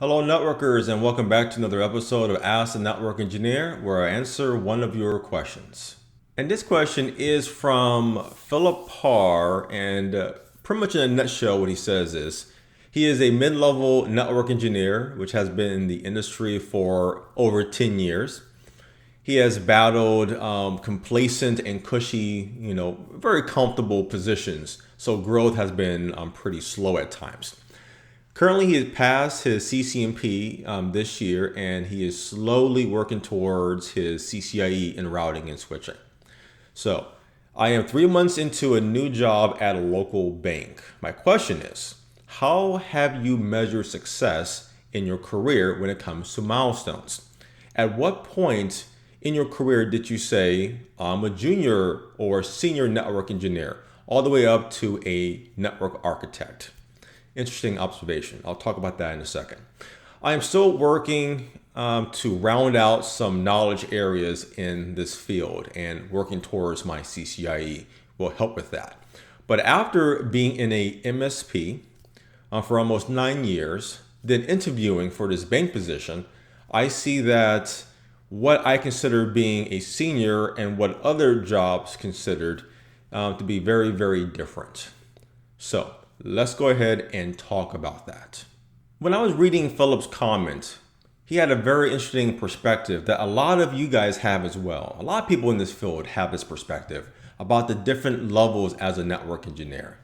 Hello, networkers, and welcome back to another episode of Ask the Network Engineer, where I answer one of your questions. And this question is from Philip Parr, and pretty much in a nutshell, what he says is he is a mid level network engineer, which has been in the industry for over 10 years. He has battled complacent and cushy, very comfortable positions. So growth has been pretty slow at times. Currently, he has passed his CCNP this year, and he is slowly working towards his CCIE in routing and switching. So, I am 3 months into a new job at a local bank. My question is, how have you measured success in your career when it comes to milestones? At what point in your career did you say, I'm a junior or senior network engineer, all the way up to a network architect? Interesting observation. I'll talk about that in a second. I am still working to round out some knowledge areas in this field, and working towards my CCIE will help with that. But after being in a MSP for almost 9 years, then interviewing for this bank position, I see that what I consider being a senior and what other jobs considered to be very, very different. So let's go ahead and talk about that. When I was reading Philip's comment, he had a very interesting perspective that a lot of you guys have as well. A lot of people in this field have this perspective about the different levels as a network engineer.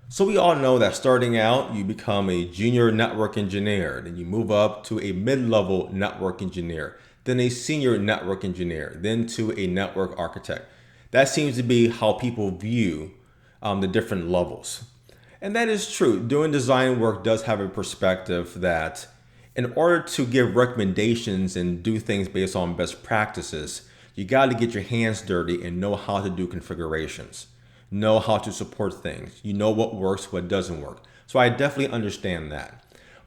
So we all know that starting out, you become a junior network engineer, then you move up to a mid-level network engineer, then a senior network engineer, then to a network architect. That seems to be how people view the different levels. And that is true. Doing design work does have a perspective that in order to give recommendations and do things based on best practices, you got to get your hands dirty and know how to do configurations, know how to support things. You know what works, what doesn't work. So I definitely understand that.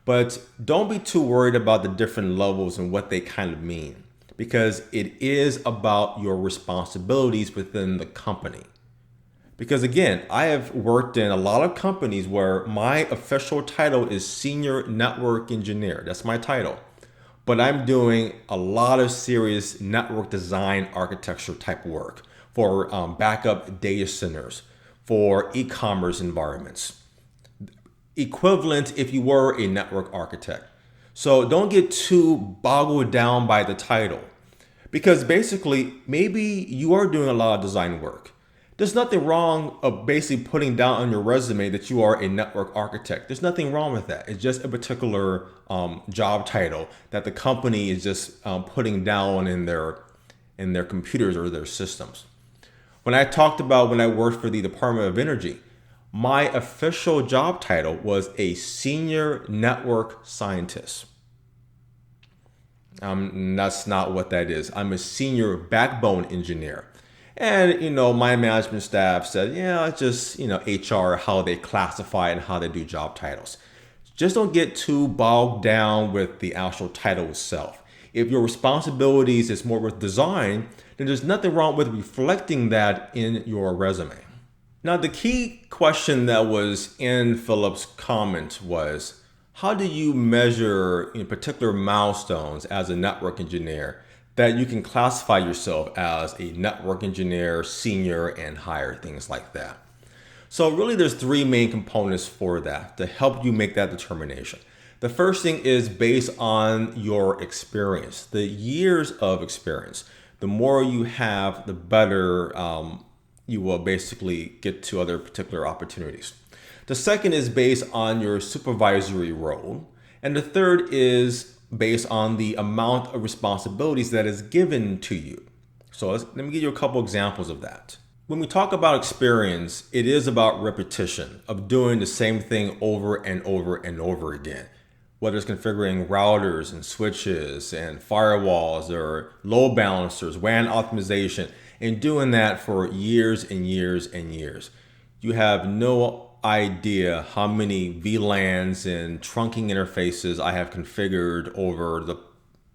But don't be too worried about the different levels and what they kind of mean, because it is about your responsibilities within the company. Because again, I have worked in a lot of companies where my official title is Senior Network Engineer. That's my title. But I'm doing a lot of serious network design architecture type work for backup data centers, for e-commerce environments. Equivalent if you were a network architect. So don't get too boggled down by the title. Because basically, maybe you are doing a lot of design work. There's nothing wrong of basically putting down on your resume that you are a network architect. There's nothing wrong with that. It's just a particular job title that the company is just putting down in their computers or their systems. When I talked about when I worked for the Department of Energy, my official job title was a senior network scientist. That's not what that is. I'm a senior backbone engineer. And, my management staff said, yeah, it's just, HR, how they classify and how they do job titles. Just don't get too bogged down with the actual title itself. If your responsibilities is more with design, then there's nothing wrong with reflecting that in your resume. Now, the key question that was in Philip's comment was, how do you measure particular milestones as a network engineer that you can classify yourself as a network engineer, senior, and higher, things like that? So really there's three main components for that to help you make that determination. The first thing is based on your experience, the years of experience. The more you have, the better you will basically get to other particular opportunities. The second is based on your supervisory role. And the third is based on the amount of responsibilities that is given to you. So let me give you a couple examples of that. When we talk about experience, it is about repetition of doing the same thing over and over and over again. Whether it's configuring routers and switches and firewalls or load balancers, WAN optimization, and doing that for years and years and years. You have no idea how many VLANs and trunking interfaces I have configured over the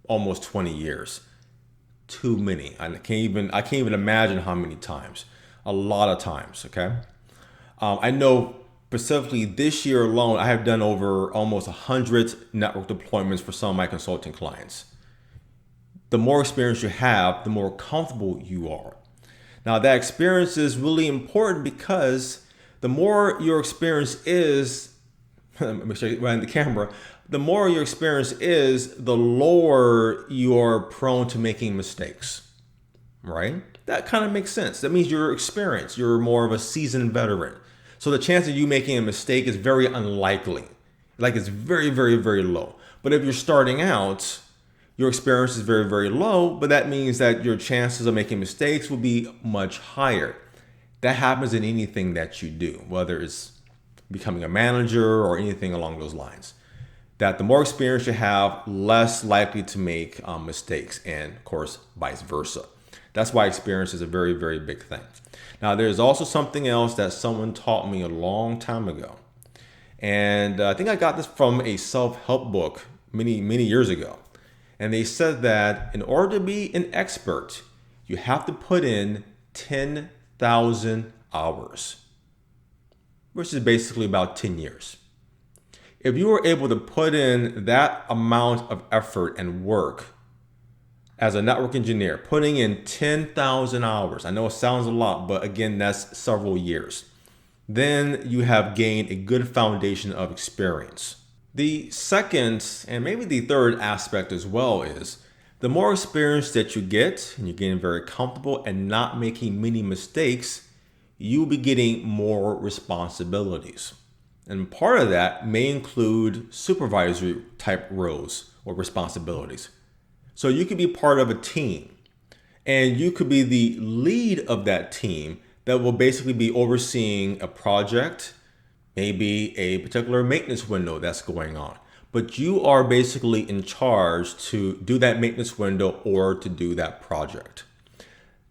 almost 20 years. Too many. I can't even imagine how many times. A lot of times, okay? I know Specifically this year alone, I have done over almost 100 network deployments for some of my consulting clients. The more experience you have, the more comfortable you are. Now, that experience is really important because the more your experience is, let me show you right in the camera, the more your experience is, the lower you are prone to making mistakes, right? That kind of makes sense. That means you're experienced, you're more of a seasoned veteran. So the chance of you making a mistake is very unlikely. Like it's very, very, very low. But if you're starting out, your experience is very, very low, but that means that your chances of making mistakes will be much higher. That happens in anything that you do, whether it's becoming a manager or anything along those lines. That the more experience you have, less likely to make mistakes, and of course, vice versa. That's why experience is a very, very big thing. Now, there's also something else that someone taught me a long time ago. And I think I got this from a self-help book many, many years ago. And they said that in order to be an expert, you have to put in 10,000 hours, which is basically about 10 years. If you were able to put in that amount of effort and work as a network engineer, putting in 10,000 hours, I know it sounds a lot, but again, that's several years, then you have gained a good foundation of experience. The second, and maybe the third aspect as well, is the more experience that you get, and you're getting very comfortable and not making many mistakes, you'll be getting more responsibilities. And part of that may include supervisory type roles or responsibilities. So you could be part of a team, and you could be the lead of that team that will basically be overseeing a project, maybe a particular maintenance window that's going on. But you are basically in charge to do that maintenance window or to do that project.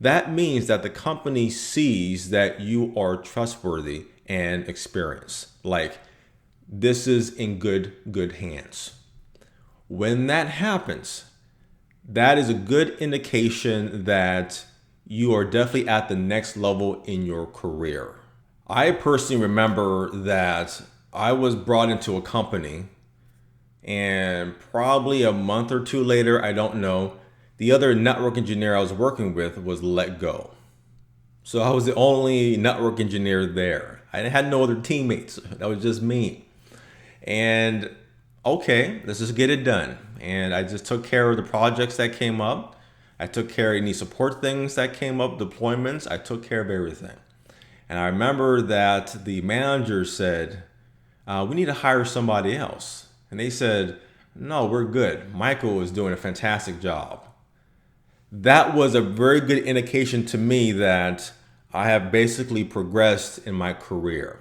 That means that the company sees that you are trustworthy and experienced. Like, this is in good hands. When that happens, that is a good indication that you are definitely at the next level in your career. I personally remember that I was brought into a company, and probably a month or two later, I don't know, the other network engineer I was working with was let go. So I was the only network engineer there. I had no other teammates. That was just me. And okay, let's just get it done. And I just took care of the projects that came up. I took care of any support things that came up, deployments. I took care of everything. And I remember that the manager said, we need to hire somebody else. And they said, no, we're good. Michael is doing a fantastic job. That was a very good indication to me that I have basically progressed in my career.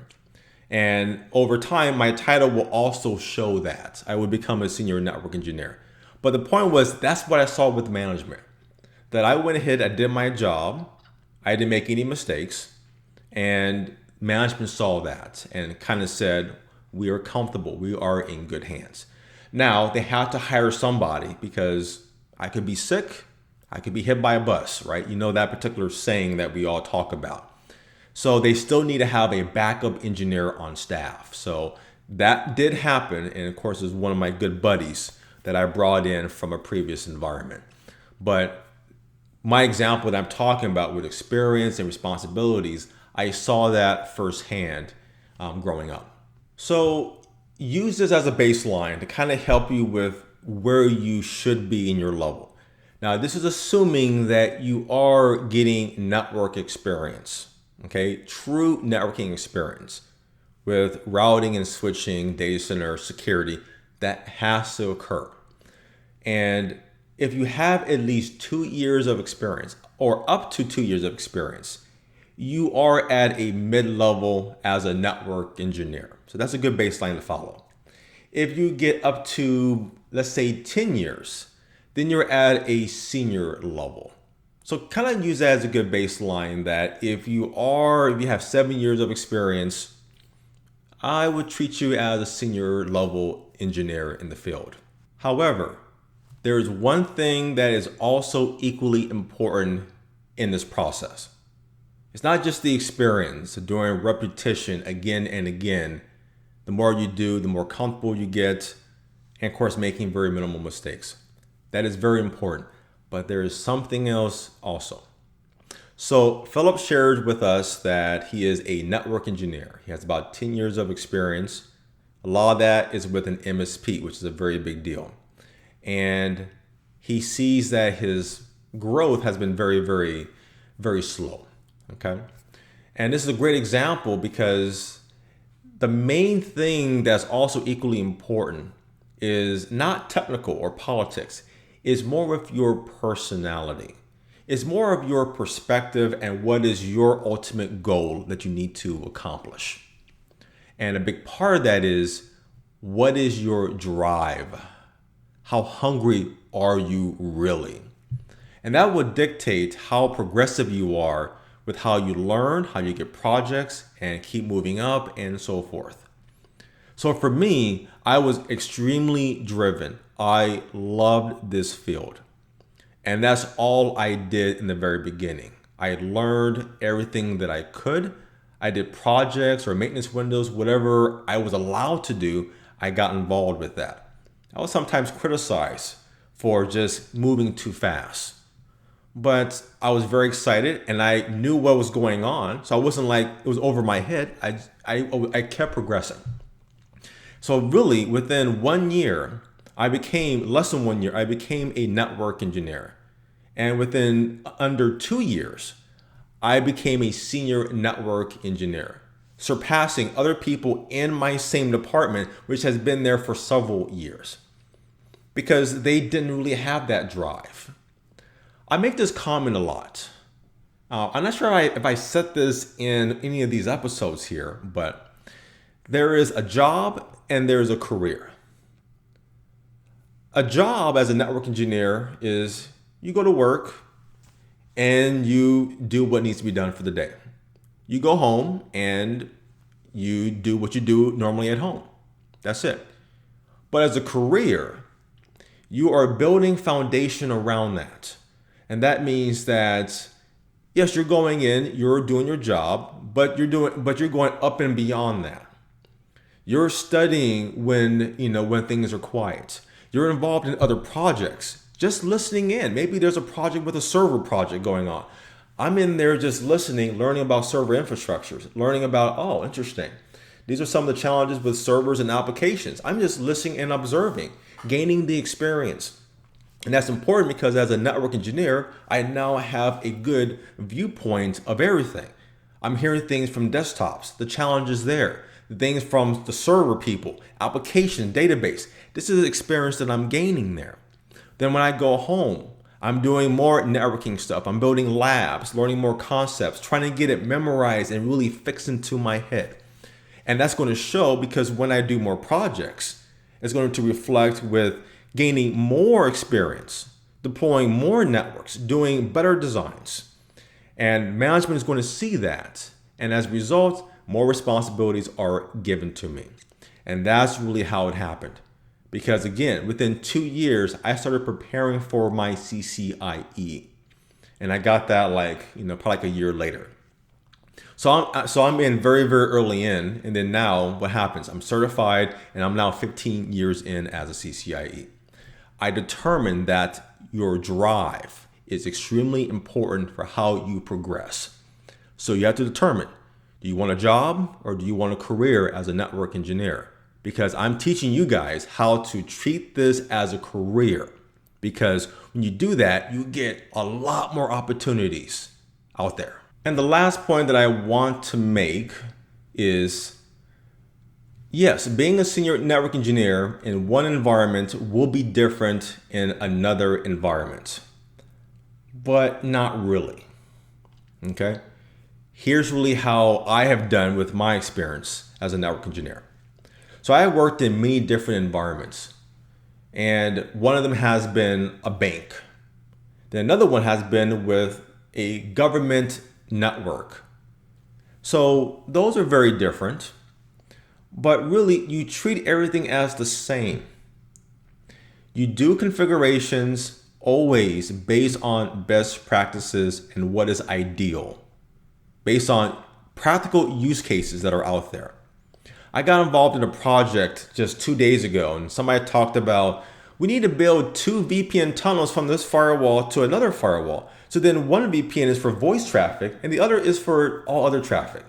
And over time, my title will also show that. I would become a senior network engineer. But the point was, that's what I saw with management. That I went ahead, I did my job, I didn't make any mistakes, and management saw that and kind of said, we are comfortable, we are in good hands. Now, they have to hire somebody because I could be sick, I could be hit by a bus, right? You know that particular saying that we all talk about. So they still need to have a backup engineer on staff. So that did happen. And of course, is one of my good buddies that I brought in from a previous environment. But my example that I'm talking about with experience and responsibilities, I saw that firsthand growing up. So use this as a baseline to kind of help you with where you should be in your level. Now, this is assuming that you are getting network experience. Okay, true networking experience with routing and switching, data center security, that has to occur. And if you have at least 2 years of experience or up to 2 years of experience, you are at a mid-level as a network engineer. So that's a good baseline to follow. If you get up to, let's say, 10 years, then you're at a senior level. So kind of use that as a good baseline that if you have 7 years of experience, I would treat you as a senior level engineer in the field. However, there is one thing that is also equally important in this process. It's not just the experience doing repetition again and again. The more you do, the more comfortable you get, and of course, making very minimal mistakes. That is very important. But there is something else also. So Philip shared with us that he is a network engineer. He has about 10 years of experience. A lot of that is with an MSP, which is a very big deal. And he sees that his growth has been very, very, very slow. Okay. And this is a great example because the main thing that's also equally important is not technical or politics. It's more with your personality. It's more of your perspective and what is your ultimate goal that you need to accomplish. And a big part of that is, what is your drive? How hungry are you really? And that will dictate how progressive you are with how you learn, how you get projects and keep moving up and so forth. So for me, I was extremely driven. I loved this field. And that's all I did in the very beginning. I learned everything that I could. I did projects or maintenance windows, whatever I was allowed to do, I got involved with that. I was sometimes criticized for just moving too fast. But I was very excited and I knew what was going on. So I wasn't like it was over my head. I kept progressing. So really within 1 year, less than 1 year, I became a network engineer. And within under 2 years, I became a senior network engineer, surpassing other people in my same department, which has been there for several years because they didn't really have that drive. I make this comment a lot. I'm not sure if I said this in any of these episodes here, but there is a job and there is a career. A job as a network engineer is you go to work and you do what needs to be done for the day. You go home and you do what you do normally at home. That's it. But as a career, you are building foundation around that. And that means that yes, you're going in, you're doing your job, but you're going up and beyond that. You're studying when things are quiet. You're involved in other projects, just listening in. Maybe there's a project with a server project going on. I'm in there just listening, learning about server infrastructures, learning about, oh, interesting. These are some of the challenges with servers and applications. I'm just listening and observing, gaining the experience. And that's important because as a network engineer, I now have a good viewpoint of everything. I'm hearing things from desktops, the challenges there, the things from the server people, application, database. This is the experience that I'm gaining there. Then when I go home, I'm doing more networking stuff. I'm building labs, learning more concepts, trying to get it memorized and really fixed into my head. And that's going to show because when I do more projects, it's going to reflect with gaining more experience, deploying more networks, doing better designs. And management is going to see that. And as a result, more responsibilities are given to me. And that's really how it happened. Because again, within 2 years, I started preparing for my CCIE. And I got that probably like a year later. So I'm in very, very early in. And then now what happens? I'm certified and I'm now 15 years in as a CCIE. I determined that your drive is extremely important for how you progress. So you have to determine, do you want a job or do you want a career as a network engineer? Because I'm teaching you guys how to treat this as a career. Because when you do that, you get a lot more opportunities out there. And the last point that I want to make is, yes, being a senior network engineer in one environment will be different in another environment, but not really. Okay? Here's really how I have done with my experience as a network engineer. So I worked in many different environments, and one of them has been a bank. Then another one has been with a government network. So those are very different. But really, you treat everything as the same. You do configurations always based on best practices and what is ideal. based on practical use cases that are out there. I got involved in a project just 2 days ago, and somebody talked about we need to build 2 VPN tunnels from this firewall to another firewall. So then one VPN is for voice traffic and the other is for all other traffic.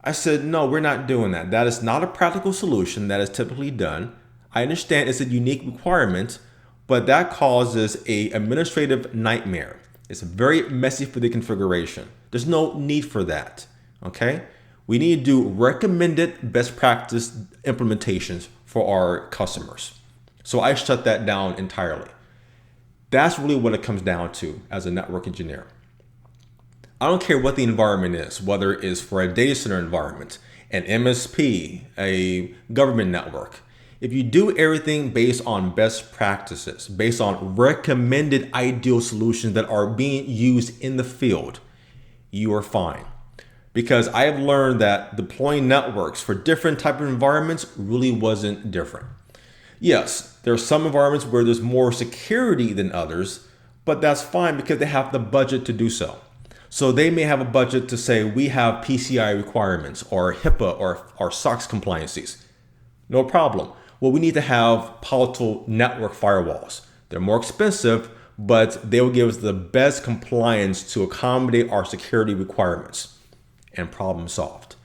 I said, no, we're not doing that. That is not a practical solution that is typically done. I understand it's a unique requirement, but that causes an administrative nightmare. It's very messy for the configuration. There's no need for that, okay? We need to do recommended best practice implementations for our customers. So I shut that down entirely. That's really what it comes down to as a network engineer. I don't care what the environment is, whether it is for a data center environment, an MSP, a government network. If you do everything based on best practices, based on recommended ideal solutions that are being used in the field, you are fine. Because I have learned that deploying networks for different type of environments really wasn't different. Yes, there are some environments where there's more security than others, but that's fine because they have the budget to do so. So they may have a budget to say we have PCI requirements or HIPAA or SOX compliances. No problem. Well, we need to have Palo Alto network firewalls. They're more expensive, but they will give us the best compliance to accommodate our security requirements, and problem solved.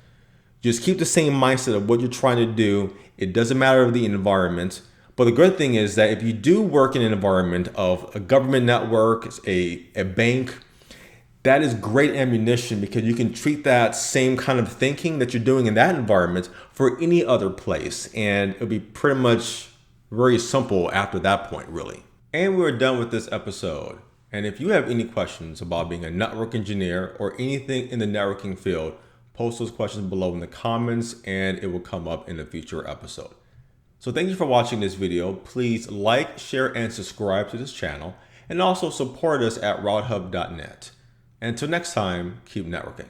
Just keep the same mindset of what you're trying to do. It doesn't matter the environment. But the good thing is that if you do work in an environment of a government network, a bank, that is great ammunition because you can treat that same kind of thinking that you're doing in that environment for any other place. And it'll be pretty much very simple after that point, really. And we're done with this episode. And if you have any questions about being a network engineer or anything in the networking field, post those questions below in the comments and it will come up in a future episode. So thank you for watching this video. Please like, share, and subscribe to this channel, and also support us at routhub.net. Until next time, keep networking.